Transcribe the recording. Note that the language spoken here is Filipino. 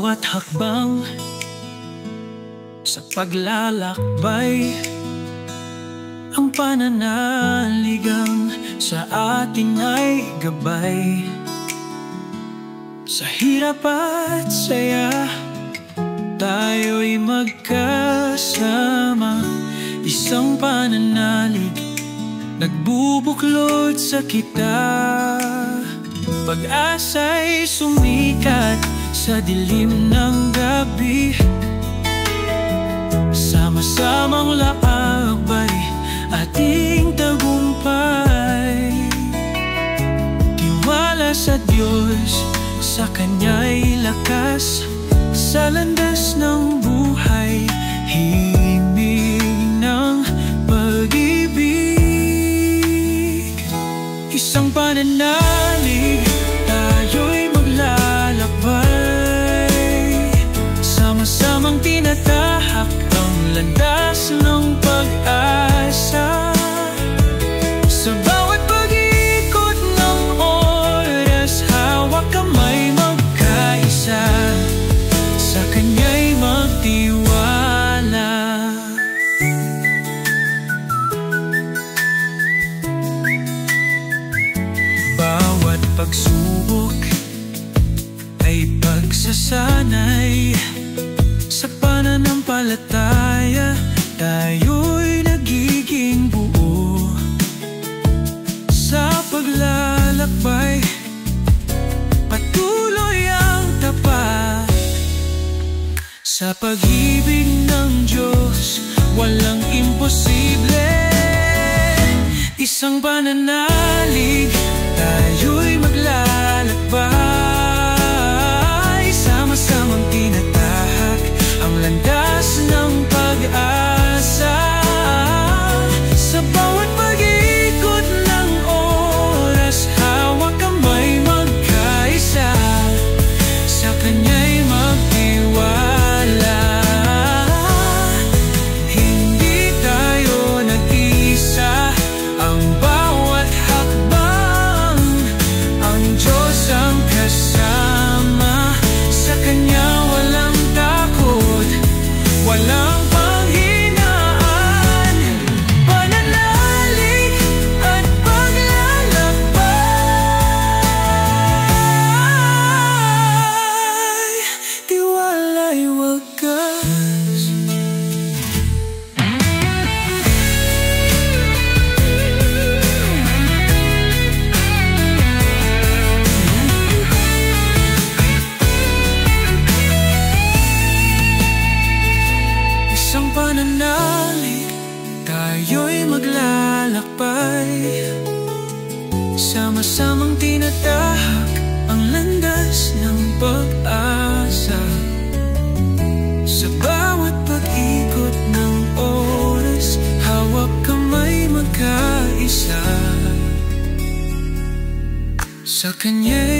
bawat hakbang sa paglalakbay, ang pananaligang sa atin ay gabay. Sa hirap at saya, tayo'y magkasama. Isang pananalig nagbubuklod sa kita. Pag-asa'y sumikat sa dilim ng gabi. Sama-samang lakbay, ating tagumpay. Tiwala sa Diyos, sa Kanya'y lakas. Sa landas ng buhay, himig ng pag-ibig. Isang pananalig, tayo'y maglalakbay. Sama-samang tinatahak ang landas ng pag-asa. Sa bawat pag-ikot ng oras, hawak kamay magkaisa. Sa Kanya'y magtiwala. Bawat pagsubok ay pagsasanay. Sa pananampalataya, tayo'y nagiging buo. Sa paglalakbay, patuloy ang tapat. Sa pag-ibig ng Diyos, walang imposible. Isang pananalig, tayo'y maglalakbay. Sama-samang tinatahak ang landas ng pag-asa. Sa bawat pag-ikot ng oras, hawak kamay magkaisa. Sa Kanya'y magtiwala. Hindi tayo nag-isa, ang bawat hakbang, ang Diyos ang kasama. Sa Kanya walang takot, walang panghinaan. Pananalig at paglalakbay, tiwala'y wagas. Isang pananalig, tayo'y maglalakbay. Sama-samang tinatahak ang landas ng pag-asa. Sa bawat pag-ikot ng oras, hawak kamay magkaisa. Sa Kanya'y